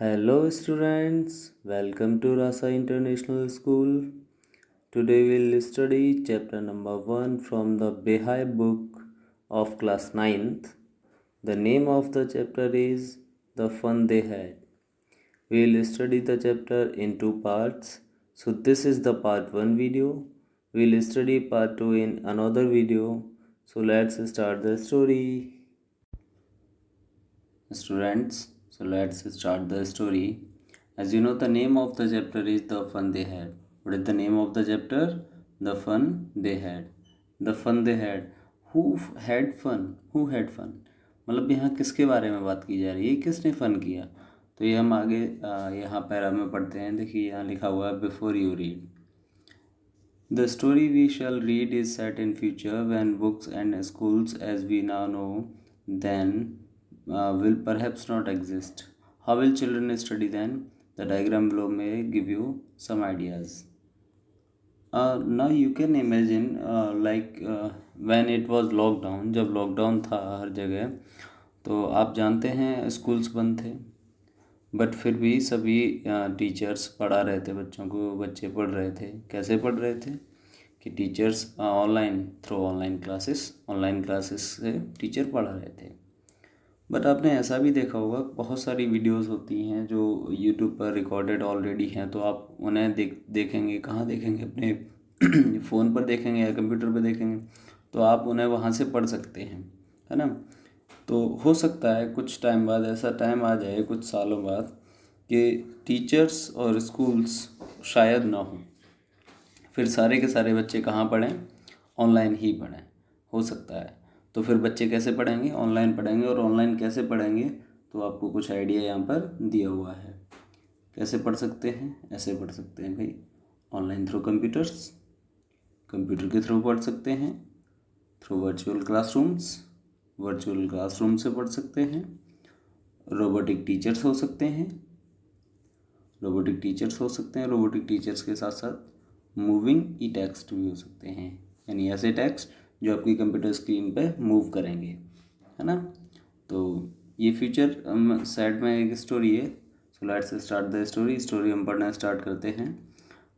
Hello students, welcome to Rasa International School. Today we'll study chapter number 1 from the Behai book of class ninth. The name of the chapter is The Fun They Had. We'll study the chapter in two parts. So this is the part 1 video. We'll study part 2 in another video. So let's start the story. Students, so let's start the story. As you know, the name of the chapter is The Fun They Had. What is the name of the chapter? The Fun They Had. The Fun They Had. Who had fun? Who had fun? मतलब यहाँ किसके बारे में बात की जा रही है, किसने फन किया? तो ये हम आगे यहाँ पैरा में पढ़ते हैं. देखिए यहाँ लिखा हुआ है before you read. The story we shall read is set in future when books and schools as we now know then will perhaps not exist. How will children study then? The diagram below may give you some ideas. Now you can imagine when it was lockdown, जब lockdown था हर जगह, तो आप जानते हैं schools बंद थे, but फिर भी सभी टीचर्स पढ़ा रहे थे बच्चों को. बच्चे पढ़ रहे थे. कैसे पढ़ रहे थे कि टीचर्स ऑनलाइन क्लासेस से टीचर पढ़ा रहे थे. बट आपने ऐसा भी देखा होगा, बहुत सारी वीडियोस होती हैं जो यूट्यूब पर रिकॉर्डेड ऑलरेडी हैं, तो आप उन्हें देखेंगे. कहाँ देखेंगे? अपने फ़ोन पर देखेंगे या कंप्यूटर पर देखेंगे, तो आप उन्हें वहाँ से पढ़ सकते हैं, है ना. तो हो सकता है कुछ टाइम बाद ऐसा टाइम आ जाए, कुछ सालों बाद, कि टीचर्स और स्कूल्स शायद ना हो, फिर सारे के सारे बच्चे कहाँ पढ़ें? ऑनलाइन ही पढ़ें. हो सकता है. तो फिर बच्चे कैसे पढ़ेंगे? ऑनलाइन पढ़ेंगे. और ऑनलाइन कैसे पढ़ेंगे? तो आपको कुछ आइडिया यहाँ पर दिया हुआ है. कैसे पढ़ सकते हैं? ऐसे पढ़ सकते हैं भाई. ऑनलाइन थ्रू कंप्यूटर्स, कंप्यूटर के थ्रू पढ़ सकते हैं. थ्रू वर्चुअल क्लासरूम से पढ़ सकते हैं. रोबोटिक टीचर्स हो सकते हैं. रोबोटिक टीचर्स के साथ साथ मूविंग ई टेक्स्ट भी हो सकते हैं, यानी ऐसे टेक्स्ट जो आपकी कंप्यूटर स्क्रीन पे मूव करेंगे, है ना. तो ये फ्यूचर सेट में एक स्टोरी है. So let's start the story हम पढ़ना स्टार्ट करते हैं.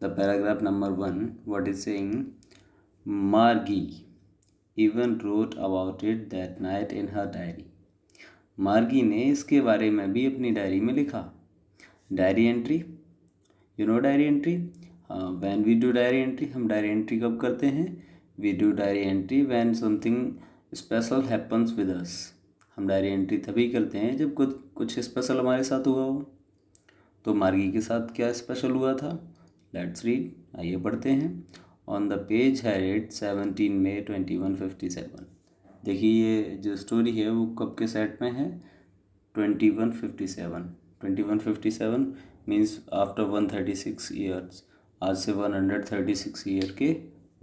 The paragraph number 1, what is saying, Margie even wrote about it that night in her diary. Margie ने इसके बारे में भी अपनी डायरी में लिखा. Diary entry, you know diary entry. When we do diary entry, हम डायरी एंट्री कब करते हैं? We do diary entry when something special happens with us. हम डायरी एंट्री तभी करते हैं जब कुछ स्पेशल हमारे साथ हुआ हो. तो मार्गी के साथ क्या स्पेशल हुआ था? Let's read. आइए पढ़ते हैं. ऑन द पेज हेडेड 17 मई 2157. देखिए ये जो स्टोरी है वो कब के सेट में है? 2157 मीन्स आफ्टर 136 ईयर्स. आज से 136 ईयर के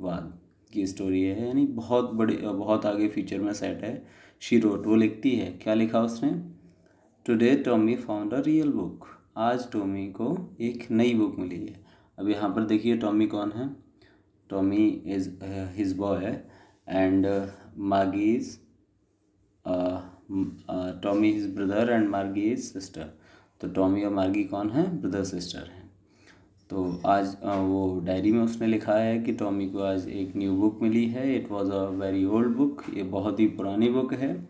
बाद की स्टोरी है, यानी बहुत आगे फ्यूचर में सेट है. शी रोट, वो लिखती है. क्या लिखा उसने? Today Tommy found a real book. आज टॉमी को एक नई बुक मिली है. अब यहाँ पर देखिए टॉमी कौन है? Tommy is his boy and Margie is Tommy is brother and Margie is sister. तो टॉमी और मार्गी कौन है? ब्रदर सिस्टर हैं. तो आज वो डायरी में उसने लिखा है कि टॉमी को आज एक न्यू बुक मिली है. It was a very old book. ये बहुत ही पुरानी बुक है.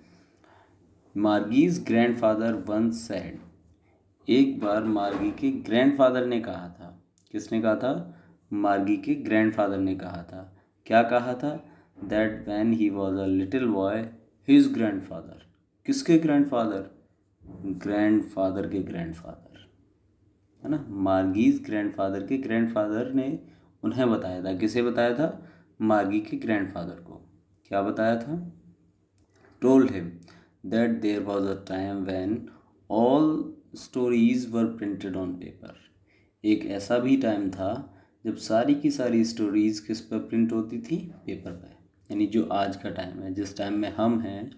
मार्गीज ग्रैंडफादर वंस सेड. एक बार मार्गी के ग्रैंडफादर ने कहा था. किसने कहा था? मार्गी के ग्रैंडफादर ने कहा था. क्या कहा था? That when he was a little boy his grandfather. किसके ग्रैंडफादर? ग्रैंडफादर के ग्रैंडफादर, है ना. मार्गीज ग्रैंडफादर के ग्रैंडफादर ने उन्हें बताया था. किसे बताया था? मार्गी के ग्रैंडफादर को. क्या बताया था? Told him that there was a time when all stories were printed on paper. एक ऐसा भी टाइम था जब सारी की सारी स्टोरीज किस पर प्रिंट होती थी? पेपर पर. यानी जो आज का टाइम है, जिस टाइम में हम हैं,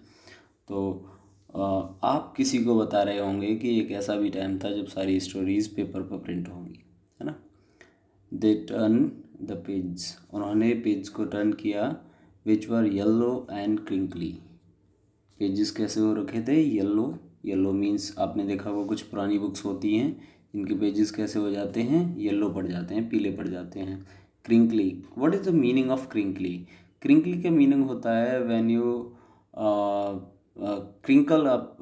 तो आप किसी को बता रहे होंगे कि एक ऐसा भी टाइम था जब सारी स्टोरीज पेपर पर प्रिंट होंगी, है ना. They turn the page. उन्होंने पेज को टर्न किया. विच वर येल्लो एंड क्रिंकली. पेजेस कैसे हो रखे थे? येल्लो येलो मीन्स आपने देखा होगा कुछ पुरानी बुक्स होती हैं इनके पेजेस कैसे हो जाते हैं, येलो पड़ जाते हैं, पीले पड़ जाते हैं। Crinkly, what is the meaning of crinkly? Crinkly का मीनिंग होता है when you crinkle up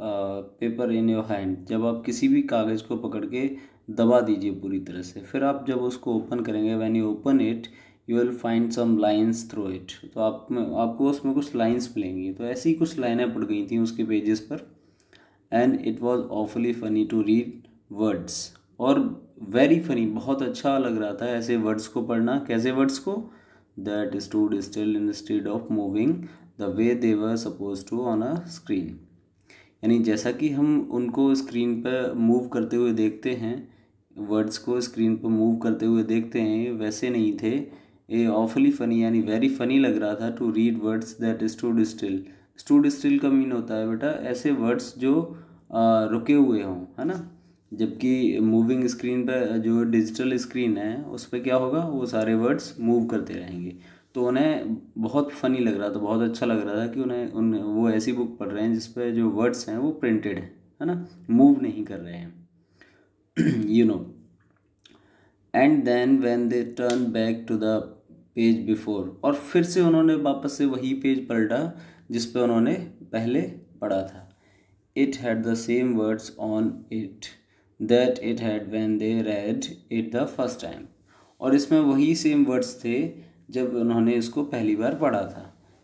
paper in your hand, जब आप किसी भी कागज़ को पकड़ के दबा दीजिए पूरी तरह से, फिर आप जब उसको ओपन करेंगे, when you open it you will find some lines through it, तो आपको उसमें कुछ लाइन्स मिलेंगी। तो ऐसी ही कुछ लाइनें पड़ गई थी उसके पेजेस पर। And it was awfully funny to read words, और वेरी फनी, बहुत अच्छा लग रहा था ऐसे वर्ड्स को पढ़ना। कैसे वर्ड्स को? That stood still instead of moving the way they were suppose to on a screen, यानी जैसा कि हम उनको स्क्रीन पर मूव करते हुए देखते हैं, वर्ड्स को स्क्रीन पर मूव करते हुए देखते हैं, वैसे नहीं थे ये। ऑफुली फ़नी यानी वेरी फ़नी लग रहा था to read words that stood still. Stood still का मीन होता है बेटा ऐसे वर्ड्स जो रुके हुए हों, है ना। जबकि मूविंग स्क्रीन पर, जो डिजिटल स्क्रीन है उस पर क्या होगा, वो सारे वर्ड्स मूव करते रहेंगे। तो उन्हें बहुत फ़नी लग रहा था, बहुत अच्छा लग रहा था कि वो ऐसी बुक पढ़ रहे हैं जिस पर जो वर्ड्स हैं वो प्रिंटेड है ना, मूव नहीं कर रहे हैं। You know, and then when they turn back to the page before, और फिर से उन्होंने वापस से वही पेज पलटा जिस पे उन्होंने पहले पढ़ा था। It had the same words on it that it had when they read it the first time, और इसमें वही सेम वर्ड्स थे जब उन्होंने इसको पहली बार पढ़ा था।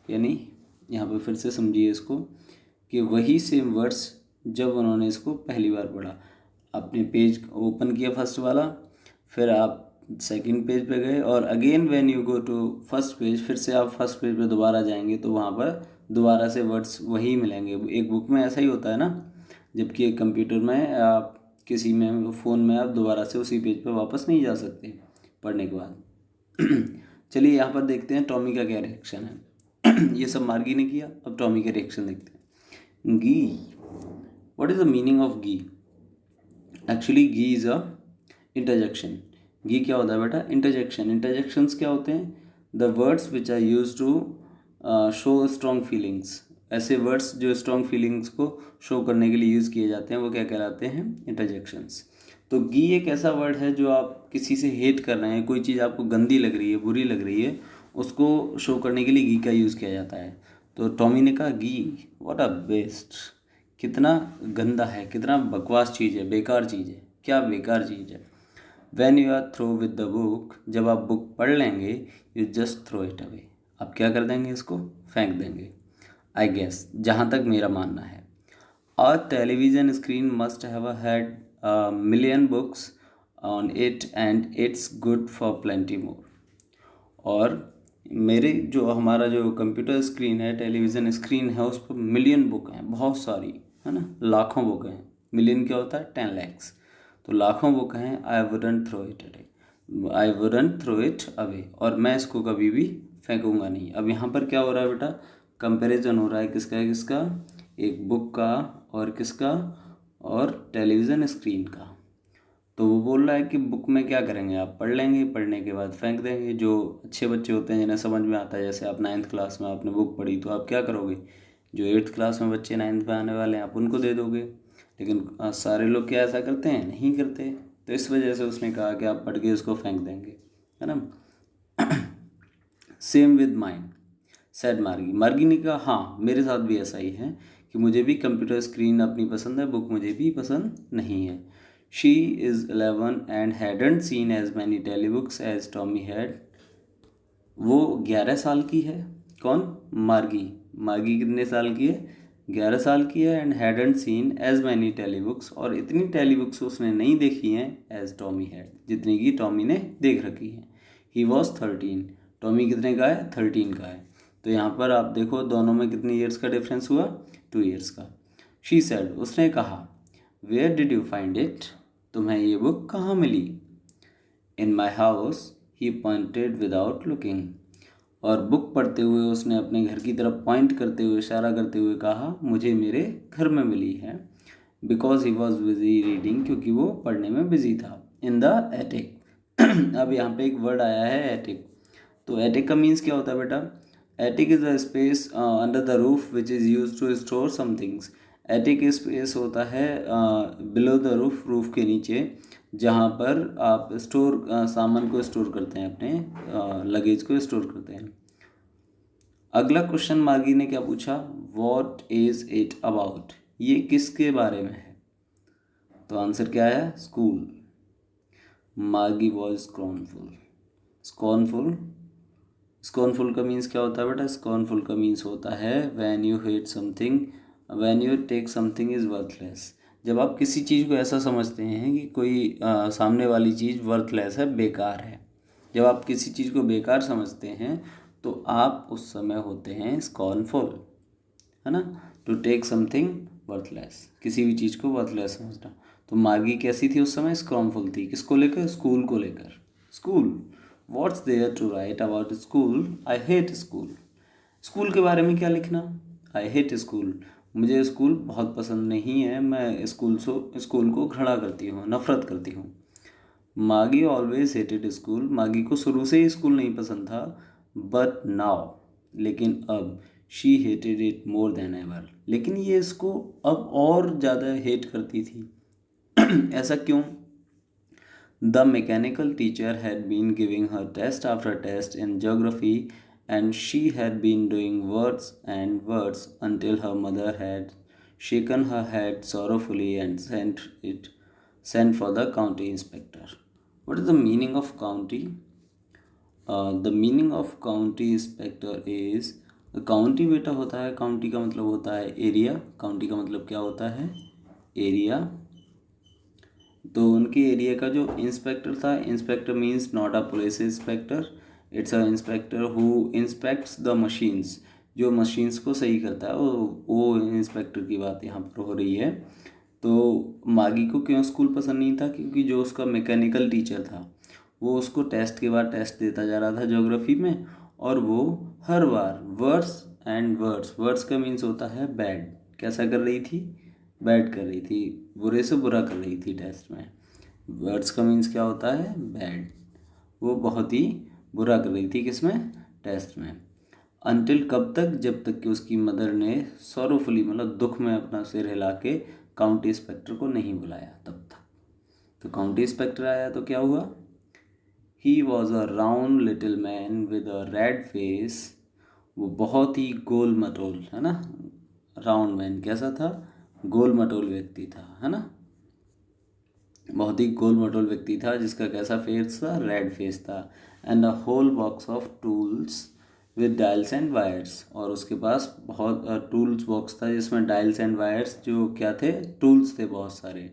यानी यहाँ पे फिर से समझिए इसको कि वही सेम वर्ड्स जब उन्होंने इसको पहली बार पढ़ा। आपने पेज ओपन किया फर्स्ट वाला, फिर आप सेकंड पेज पे गए, और again when you go to first page, फिर से आप फर्स्ट पेज पे दोबारा जाएंगे तो वहाँ पर दोबारा से वर्ड्स वही मिलेंगे। एक बुक में ऐसा ही होता है ना, जबकि एक कंप्यूटर में आप किसी में फ़ोन में आप दोबारा से उसी पेज पे वापस नहीं जा सकते पढ़ने के बाद। चलिए यहाँ पर देखते हैं टॉमी का क्या रिएक्शन है। ये सब मार्गी ने किया, अब टॉमी का रिएक्शन देखते हैं। गी, what is the meaning of गी? एक्चुअली गी इज़ अ इंटरजेक्शन। गी क्या होता है बेटा? इंटरजेक्शन। इंटरजेक्शंस क्या होते हैं? The words which are use to show strong feelings. ऐसे वर्ड्स जो स्ट्रॉन्ग फीलिंग्स को शो करने के लिए यूज़ किए जाते हैं वो क्या कहलाते हैं? इंटरजेक्शंस। तो गी एक ऐसा वर्ड है जो आप किसी से हेट कर रहे हैं, कोई चीज़ आपको गंदी लग रही है, बुरी लग रही है, उसको शो करने के लिए गी का यूज़ किया जाता है। तो टॉमी ने कहा गी, व्हाट अ बेस्ट, कितना गंदा है, कितना बकवास चीज़ है, बेकार चीज़ है, क्या बेकार चीज़ है। When you are through with the book, जब आप बुक पढ़ लेंगे, you just throw it away, आप क्या कर देंगे? इसको फेंक देंगे। आई गेस, जहाँ तक मेरा मानना है, a television screen must have had million books on it and it's good for plenty more. और मेरे जो हमारा जो कंप्यूटर स्क्रीन है, टेलीविज़न स्क्रीन है, उस पर मिलियन बुक हैं, बहुत सारी, है ना, लाखों बुक हैं। मिलियन क्या होता है? 10 lakhs। तो लाखों बुक हैं। I wouldn't throw it away, I wouldn't throw it away, और मैं इसको कभी भी फेंकूंगा नहीं। अब यहाँ पर क्या हो रहा है बेटा? कंपैरिजन हो रहा है किसका किसका? एक बुक का और किसका? और टेलीविज़न स्क्रीन का। तो वो बोल रहा है कि बुक में क्या करेंगे आप? पढ़ लेंगे, पढ़ने के बाद फेंक देंगे। जो अच्छे बच्चे होते हैं जिन्हें समझ में आता है, जैसे आप 9th क्लास में आपने बुक पढ़ी, तो आप क्या करोगे? जो 8th क्लास में बच्चे 9th में आने वाले हैं आप उनको दे दोगे। लेकिन सारे लोग क्या ऐसा करते हैं? नहीं करते। तो इस वजह से उसने कहा कि आप पढ़ के उसको फेंक देंगे, है ना। सेम विद माइंड सैड मार्गी। मार्गी ने कहा हाँ, मेरे साथ भी ऐसा ही है कि मुझे भी कंप्यूटर स्क्रीन अपनी पसंद है, बुक मुझे भी पसंद नहीं है। She is 11 and hadn't seen as many telebooks as Tommy had. वो 11 साल की है। कौन? मार्गी। मार्गी कितने साल की है? 11 साल की है। And hadn't seen as many telebooks, और इतनी टेलीबुक्स उसने नहीं देखी हैं एज टॉमी हैड, जितनी की टॉमी ने देख रखी हैं। He was 13। टॉमी कितने का है? 13 का है। तो यहाँ पर आप देखो दोनों में कितनी ईयर्स का डिफरेंस हुआ? 2 ईयर्स का। शी सेड, उसने कहा, where did you find it, तुम्हें ये बुक कहाँ मिली? In my house, he pointed without looking. और बुक पढ़ते हुए उसने अपने घर की तरफ पॉइंट करते हुए, इशारा करते हुए कहा, मुझे मेरे घर में मिली है। Because he was busy reading, क्योंकि वो पढ़ने में बिजी था। In the attic. अब यहाँ पे एक वर्ड आया है एटिक। तो एटिक का मीन्स क्या होता है बेटा? Attic is a space under the roof which is use to store some things. Attic space होता है बिलो द रूफ, रूफ के नीचे, जहाँ पर आप सामान को स्टोर करते हैं, अपने लगेज को स्टोर करते हैं। अगला क्वेश्चन मार्गी ने क्या पूछा, वॉट इज इट अबाउट, ये किसके बारे में है? तो आंसर क्या है, school. Margie was scornful. Scornful, scornful का मीन्स क्या होता है बेटा? स्कॉर्नफुल का मीन्स होता है when you hate something, when you take something is worthless. जब आप किसी चीज़ को ऐसा समझते हैं कि कोई सामने वाली चीज़ वर्थलेस है, बेकार है, जब आप किसी चीज़ को बेकार समझते हैं तो आप उस समय होते हैं स्कॉर्नफुल, है ना। टू टेक समथिंग वर्थलेस, किसी भी चीज़ को वर्थलेस समझना। तो मार्गी कैसी थी उस समय? स्कॉर्नफुल थी। किसको लेकर? स्कूल को लेकर। School, what's there to write about school, I hate school. School के बारे में क्या लिखना? आई हेट स्कूल, मुझे स्कूल बहुत पसंद नहीं है, मैं स्कूल को घृणा करती हूँ, नफरत करती हूँ। मागी ऑलवेज हेटेड स्कूल, मागी को शुरू से ही स्कूल नहीं पसंद था। बट नाउ, लेकिन अब, she hated it more than ever, लेकिन ये इसको अब और ज़्यादा हेट करती थी। ऐसा क्यों? The mechanical teacher had been giving her test after test in geography and she had been doing words and words until her mother had shaken her head sorrowfully and sent for the county inspector. What is the meaning of county? The meaning of county inspector is, county बेटा होता है, county का मतलब होता है area, county का मतलब क्या होता है? एरिया। तो उनके एरिया का जो इंस्पेक्टर था, inspector means not a police inspector, it's a inspector who inspects the machines, जो मशीन्स को सही करता है, वो इंस्पेक्टर की बात यहाँ पर हो रही है। तो मागी को क्यों स्कूल पसंद नहीं था? क्योंकि जो उसका मैकेनिकल टीचर था वो उसको टेस्ट के बाद टेस्ट देता जा रहा था ज्योग्राफी में, और वो हर बार वर्ड्स एंड वर्ड्स, वर्ड्स का मीन्स होता है बैड, कैसा कर रही थी? बैड कर रही थी, बुरे से बुरा कर रही थी टेस्ट में। वर्ड्स का मीन्स क्या होता है? बैड। वो बहुत ही बुरा कर रही थी किसमें? टेस्ट में। अनटिल कब तक? जब तक कि उसकी मदर ने सॉरोफुली, मतलब दुख में अपना सिर हिला के काउंटी इंस्पेक्टर को नहीं बुलाया, तब तक। तो काउंटी इंस्पेक्टर आया तो क्या हुआ? He was a round little man with a red face, वो बहुत ही गोल मटोल, है ना। राउंड मैन कैसा था? गोल मटोल व्यक्ति था, है ना। बहुत ही गोल मटोल व्यक्ति था, जिसका कैसा फेस था? रेड फेस था। And a whole box of tools with dials and wires, और उसके पास बहुत टूल्स बॉक्स था जिसमें डायल्स एंड वायर्स, जो क्या थे? टूल्स थे बहुत सारे।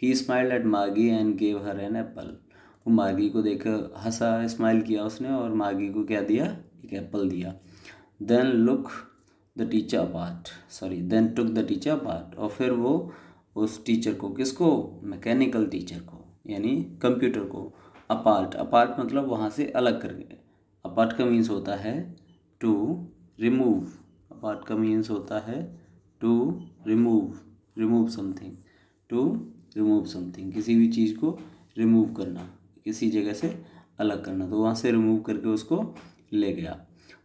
ही स्माइल्ड एट मागी and gave her an apple, वो मागी को देख हंसा, स्माइल किया उसने, और मागी को क्या दिया? एक एप्पल दिया। Then look the teacher apart, sorry then took the teacher apart, और फिर वो उस टीचर को, किसको? मैकेनिकल टीचर को, यानी कंप्यूटर को अपार्ट, अपार्ट मतलब वहाँ से अलग करके। अपार्ट का मीन्स होता है टू रिमूव, अपार्ट का मीन्स होता है to remove, remove something, to remove something, किसी भी चीज़ को रिमूव करना, किसी जगह से अलग करना, तो वहाँ से रिमूव करके उसको ले गया।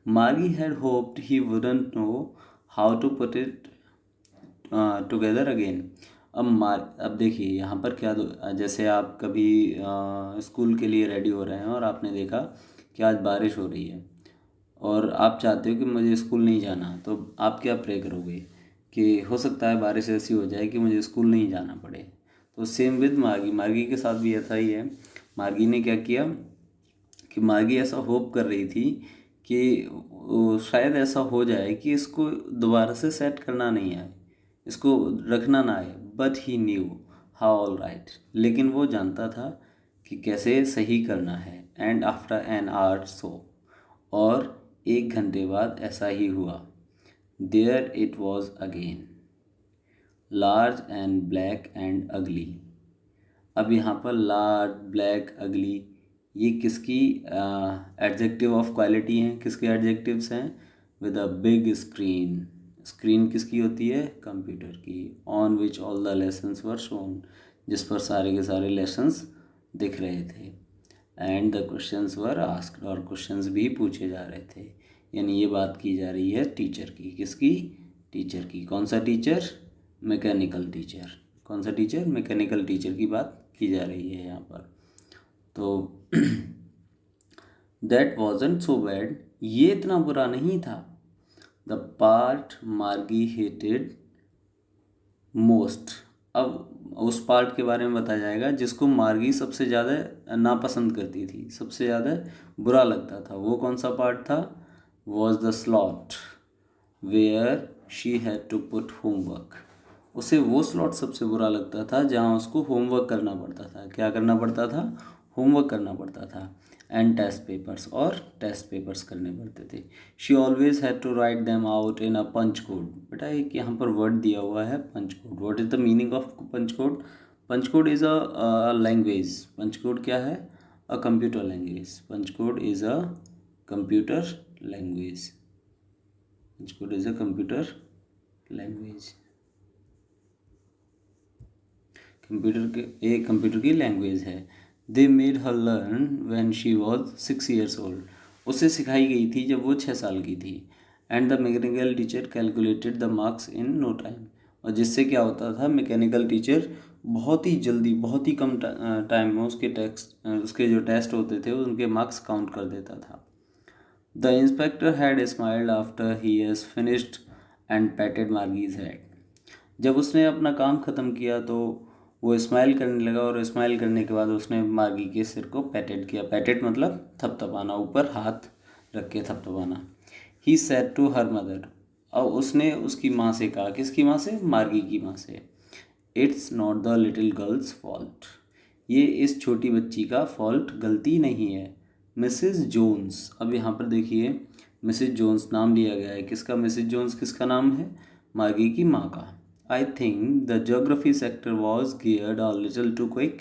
Margie had hoped he wouldn't know how to put it together again. अब देखिए यहाँ पर क्या जैसे आप कभी स्कूल के लिए रेडी हो रहे हैं और आपने देखा कि आज बारिश हो रही है और आप चाहते हो कि मुझे स्कूल नहीं जाना, तो आप क्या प्रे करोगे कि हो सकता है बारिश ऐसी हो जाए कि मुझे स्कूल नहीं जाना पड़े। तो सेम विद मार्गी, मार्गी के साथ भी ऐसा ही है। मार्गी ने क्या किया कि मार्गी ऐसा होप कर रही थी कि शायद ऐसा हो जाए कि इसको दोबारा से सेट करना नहीं आए, इसको रखना ना आए। But he knew how all right, लेकिन वो जानता था कि कैसे सही करना है। And after an hour so, और 1 घंटे बाद ऐसा ही हुआ। There it was again, large and black and ugly. अब यहाँ पर लार्ज, ब्लैक, अगली, ये किसकी एडजेक्टिव ऑफ क्वालिटी हैं? किसके एडजेक्टिव्स हैं? With a big screen, screen किसकी होती है? कंप्यूटर की। On which all the lessons were shown, जिस पर सारे के सारे लेसन्स दिख रहे थे। And the questions were asked, और क्वेश्चंस भी पूछे जा रहे थे। यानी ये बात की जा रही है टीचर की, किसकी? टीचर की। कौन सा टीचर? Mechanical teacher. कौन सा टीचर? मैकेनिकल टीचर की बात की जा रही है यहाँ पर। तो दैट वॉजंट सो बैड, ये इतना बुरा नहीं था। द पार्ट मार्गी हेटेड मोस्ट, अब उस पार्ट के बारे में बताया जाएगा जिसको मार्गी सबसे ज़्यादा नापसंद करती थी, सबसे ज़्यादा बुरा लगता था। वो कौन सा पार्ट था? Was the slot where she had to put homework. उसे वो स्लॉट सबसे बुरा लगता था जहाँ उसको होमवर्क करना पड़ता था। क्या करना पड़ता था? होमवर्क करना पड़ता था। एंड टेस्ट पेपर्स, और टेस्ट पेपर्स करने पड़ते थे। She always had to write them out in a punch code. बेटा एक यहाँ पर वर्ड दिया हुआ है punch code. What is the meaning of punch code? Punch code is a language. Punch code क्या है? A computer language. Punch code is a computer language. Punch code is a computer language. Computer की language है। They made her learn when she was 6 years old. उसे सिखाई गई थी जब वो 6 साल की थी। And the mechanical teacher calculated the marks in no time. और जिससे क्या होता था, मैकेनिकल टीचर बहुत ही जल्दी, बहुत ही कम टाइम में उसके जो टेस्ट होते थे उनके मार्क्स काउंट कर देता था। The inspector had smiled after he has finished and patted Margie's head. जब उसने अपना काम ख़त्म किया तो वो स्माइल करने लगा, और स्माइल करने के बाद उसने मार्गी के सिर को पैटेड किया। पैटेड मतलब थपथपाना, ऊपर हाथ रख के थपथपाना। He said to her mother, और उसने उसकी माँ से कहा। किसकी माँ से? मार्गी की माँ से। It's not the little girls fault, ये इस छोटी बच्ची का फॉल्ट, गलती नहीं है। मिसेस जोन्स, अब यहाँ पर देखिए मिसेस जोन्स नाम लिया गया है। किसका? मिसेस जोन्स किसका नाम है? मार्गी की माँ का। I think the geography sector was geared a little too quick.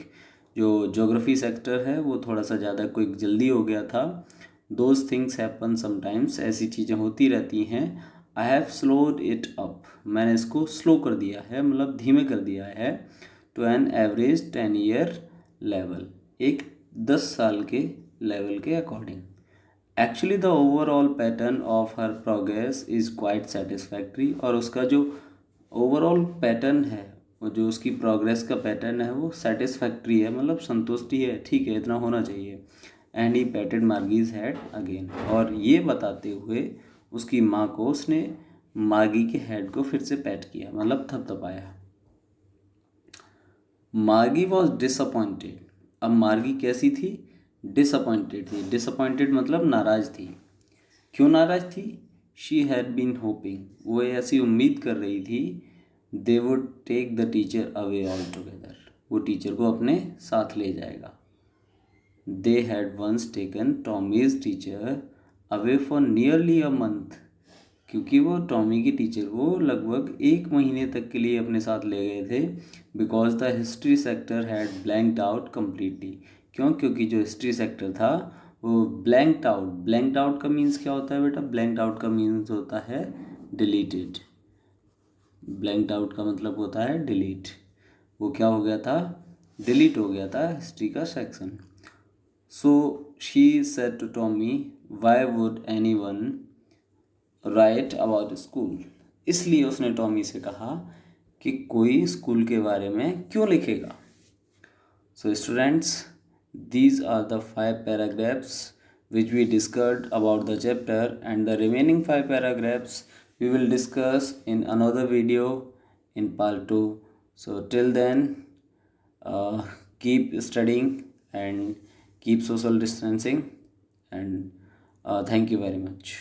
जो जोग्राफी सेक्टर है वो थोड़ा सा ज़्यादा क्विक, जल्दी हो गया था। दोज थिंग्स हैपन समटाइम्स, ऐसी चीज़ें होती रहती हैं। I have slowed it up, मैंने इसको स्लो कर दिया है, मतलब धीमे कर दिया है। To an average 10 year level, एक 10 साल के लेवल के according. Actually the overall pattern of her progress is quite satisfactory. और उसका जो ओवरऑल पैटर्न है, वो जो उसकी प्रोग्रेस का पैटर्न है वो सेटिस्फैक्ट्री है, मतलब संतुष्टि है, ठीक है, इतना होना चाहिए। And he patted Margie's head again, और ये बताते हुए उसकी माँ को उसने मार्गी के हेड को फिर से पैट किया, मतलब थपथपाया। मार्गी वॉज डिसअपॉइंटेड, अब मार्गी कैसी थी? डिसअपॉइंटेड थी। डिसअपॉइंटेड मतलब नाराज थी। क्यों नाराज थी? शी हैड बीन होपिंग, वो ऐसी उम्मीद कर रही थी, they would take the teacher away altogether, वो टीचर को अपने साथ ले जाएगा। They had once taken Tommy's teacher away for nearly a month, क्योंकि वो टॉमी की टीचर को लगभग 1 महीने तक के लिए अपने साथ ले गए थे। Because the history sector had blanked out completely. क्यों? क्योंकि जो हिस्ट्री सेक्टर था वो ब्लैंक्ड आउट। ब्लैंक्ड आउट का मीन्स क्या होता है बेटा? ब्लैंक्ड आउट का मीन्स होता है डिलीटेड। ब्लैंक्ड आउट का मतलब होता है डिलीट। वो क्या हो गया था? डिलीट हो गया था हिस्ट्री का section. So she said to Tommy, why would anyone write about school. इसलिए उसने टॉमी से कहा कि कोई स्कूल के बारे में क्यों लिखेगा। So students, these are the 5 paragraphs which we discussed about the chapter, and the remaining 5 paragraphs we will discuss in another video in part 2. So till then, keep studying and keep social distancing, and thank you very much.